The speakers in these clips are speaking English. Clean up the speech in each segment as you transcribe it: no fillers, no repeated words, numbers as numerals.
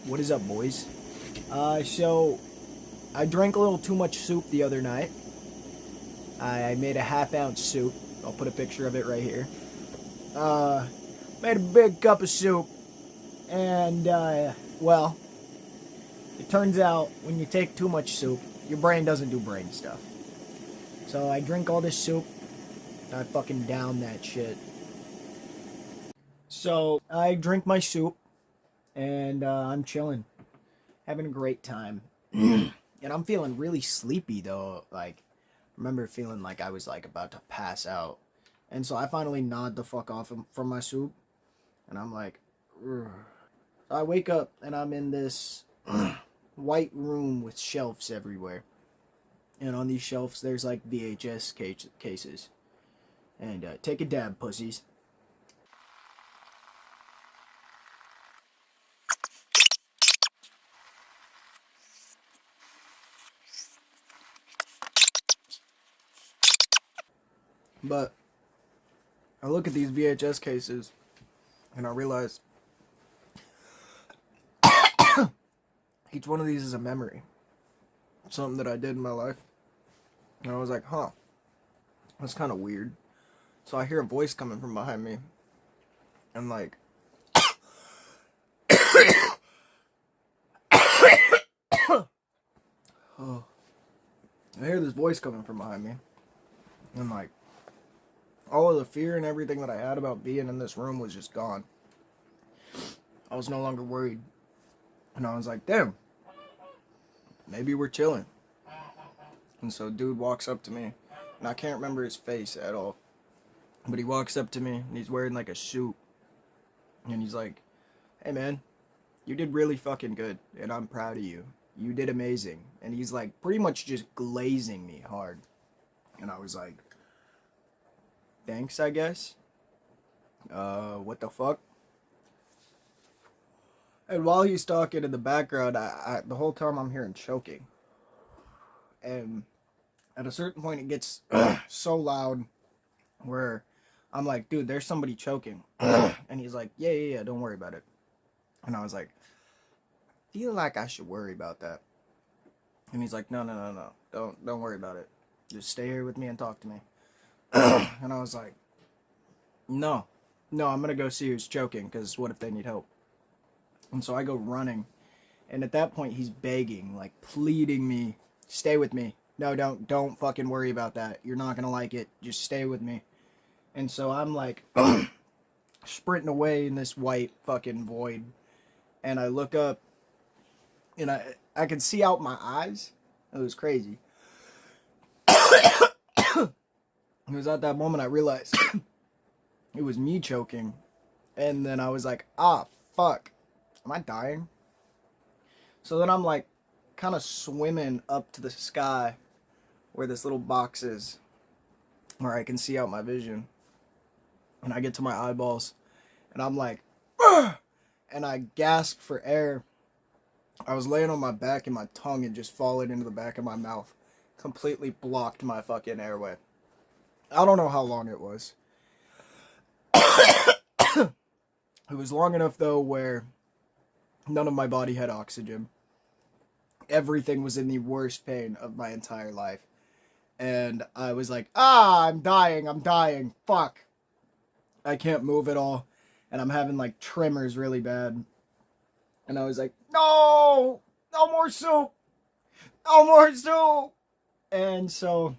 What is up, boys? So I drank a little too much soup the other night. I made a half-ounce soup. I'll put a picture of it right here. Uh, Made a big cup of soup, and well, it turns out when you take too much soup, your brain doesn't do brain stuff. So I drink all this soup. I fucking down that shit. So I drink my soup, and I'm chilling, having a great time. And I'm feeling really sleepy though. Like, I remember feeling like I was like about to pass out. And so I finally nod the fuck off from my soup. And I'm like, ugh. So I wake up and I'm in this white room with shelves everywhere. And on these shelves, there's like VHS cases. And take a dab, pussies. But I look at these VHS cases and I realize each one of these is a memory. Something that I did in my life. And I was like, huh, that's kind of weird. So I hear a voice coming from behind me. And like, oh, I hear this voice coming from behind me. And like, all of the fear and everything that I had about being in this room was just gone. I was no longer worried. And I was like, damn, maybe we're chilling. And so dude walks up to me, and I can't remember his face at all. But he walks up to me, and he's wearing like a suit. And he's like, hey man, you did really fucking good, and I'm proud of you. You did amazing. And he's like pretty much just glazing me hard. And I was like, thanks, I guess. What the fuck? And while he's talking in the background, I the whole time I'm hearing choking. And at a certain point, it gets so loud where I'm like, dude, there's somebody choking. And he's like, yeah, don't worry about it. And I was like, feel like I should worry about that. And he's like, no, don't worry about it. Just stay here with me and talk to me. And I was like, no, I'm gonna go see who's choking, because what if they need help? And so I go running, and at that point he's begging, like pleading me, stay with me. No, don't fucking worry about that. You're not gonna like it. Just stay with me. And so I'm like sprinting away in this white fucking void, and I look up, and I can see out my eyes. It was crazy. It was at that moment I realized it was me choking. And then I was like, ah, fuck. Am I dying? So then I'm like kind of swimming up to the sky where this little box is, where I can see out my vision. And I get to my eyeballs, and I'm like, ugh! And I gasp for air. I was laying on my back, and my tongue had just fallen into the back of my mouth. Completely blocked my fucking airway. I don't know how long it was. It was long enough, though, where none of my body had oxygen. Everything was in the worst pain of my entire life. And I was like, I'm dying, fuck. I can't move at all. And I'm having, like, tremors really bad. And I was like, no more soup. No more soup. And so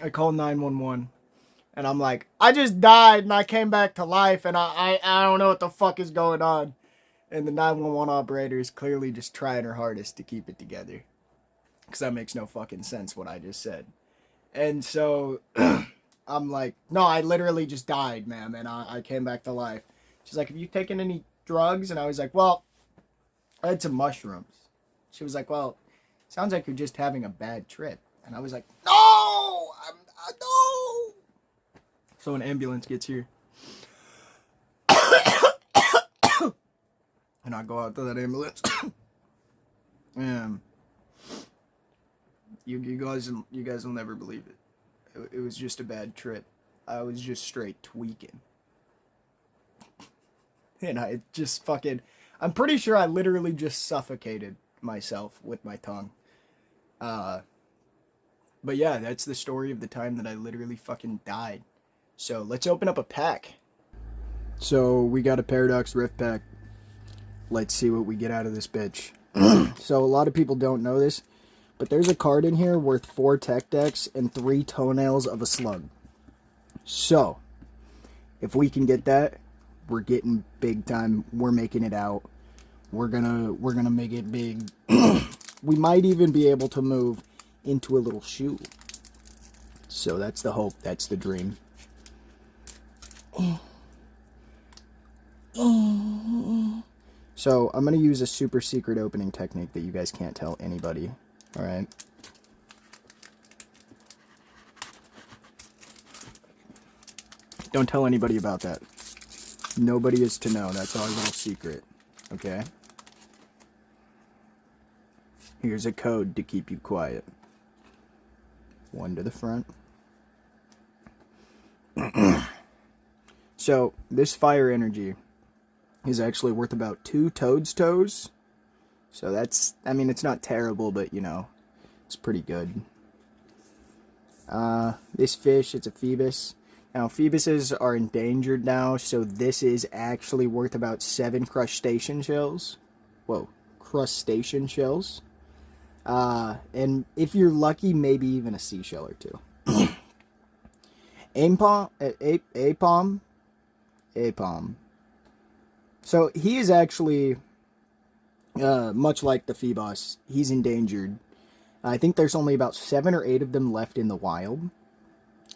I called 911. And I'm like, I just died and I came back to life, and I don't know what the fuck is going on. And the 911 operator is clearly just trying her hardest to keep it together. Because that makes no fucking sense what I just said. And so I'm like, no, I literally just died, ma'am, and I came back to life. She's like, have you taken any drugs? And I was like, well, I had some mushrooms. She was like, well, sounds like you're just having a bad trip. And I was like, no! No! So an ambulance gets here. And I go out to that ambulance. And you guys will never believe it. It was just a bad trip. I was just straight tweaking. And I I'm pretty sure I literally just suffocated myself with my tongue. Uh, but yeah, that's the story of the time that I literally fucking died. So let's open up a pack. So we got a Paradox Rift pack. Let's see what we get out of this bitch. So a lot of people don't know this, but there's a card in here worth 4 tech decks and 3 toenails of a slug. So if we can get that, we're getting big time. We're making it out. We're gonna make it big. We might even be able to move into a little shoe. So that's the hope. That's the dream. So I'm gonna use a super secret opening technique that you guys can't tell anybody. All right. Don't tell anybody about that. Nobody is to know. That's our little secret. Okay? Here's a code to keep you quiet. 1 to the front. So, this fire energy is actually worth about 2 Toad's Toes. So that's, I mean, it's not terrible, but, you know, it's pretty good. This fish, it's a Phoebus. Now, Phoebuses are endangered now, so this is actually worth about 7 crustacean shells. Whoa, crustacean shells. And if you're lucky, maybe even a seashell or 2. Apom. So he is actually, much like the Phoebus, he's endangered. I think there's only about 7 or 8 of them left in the wild.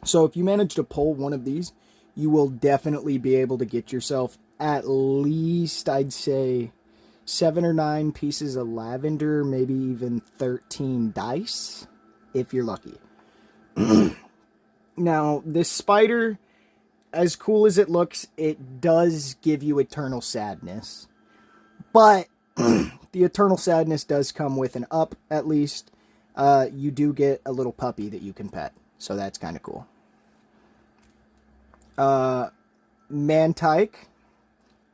So if you manage to pull one of these, you will definitely be able to get yourself at least, I'd say, 7 or 9 pieces of lavender, maybe even 13 dice, if you're lucky. Now, this spider, as cool as it looks, it does give you eternal sadness. But the eternal sadness does come with an up, at least. You do get a little puppy that you can pet. So that's kind of cool. Man-tyke.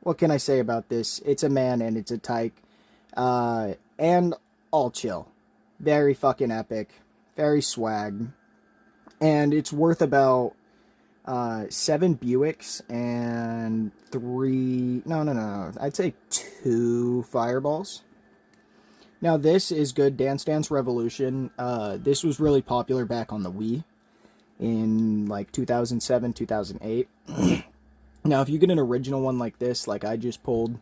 What can I say about this? It's a man and it's a tyke. And all chill. Very fucking epic. Very swag. And it's worth about 7 Buicks and 3... No. I'd say 2 Fireballs. Now this is good. Dance Dance Revolution. This was really popular back on the Wii in like 2007, 2008. Now if you get an original one like this, like I just pulled,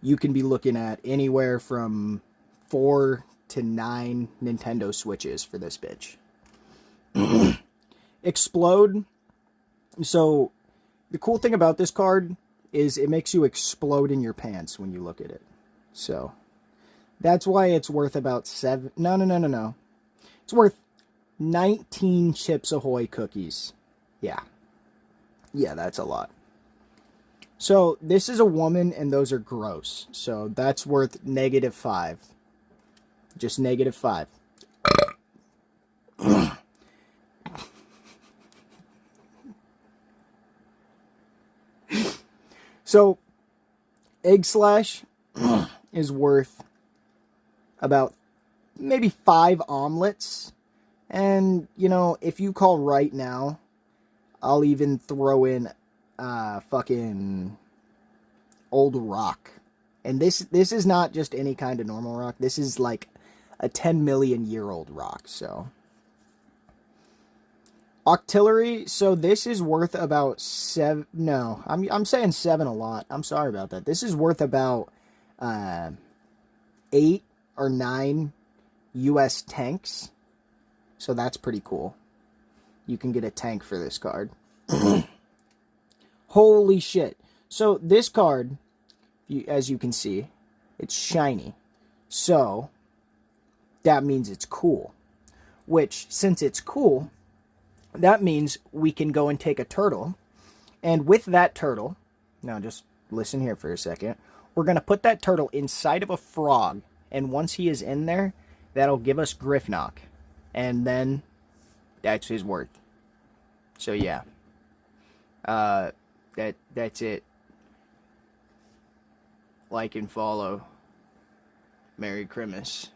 you can be looking at anywhere from 4 to 9 Nintendo Switches for this bitch. Explode. So the cool thing about this card is it makes you explode in your pants when you look at it. So that's why it's worth about 7... No. It's worth 19 Chips Ahoy cookies. Yeah, that's a lot. So this is a woman and those are gross. So that's worth -5. Just -5. So Egg Slash is worth about maybe 5 omelets. And, you know, if you call right now, I'll even throw in fucking old rock. And this is not just any kind of normal rock. This is like a 10 million year old rock. So Octillery, so this is worth about 7... No, I'm saying 7 a lot. I'm sorry about that. This is worth about 8 or 9 US tanks. So that's pretty cool. You can get a tank for this card. Holy shit. So this card, as you can see, it's shiny. So that means it's cool. Which, since it's cool, that means we can go and take a turtle. And with that turtle, now just listen here for a second. We're going to put that turtle inside of a frog. And once he is in there, that'll give us Griffknock. And then that's his worth. So yeah. That's it. like, and follow. Merry Christmas.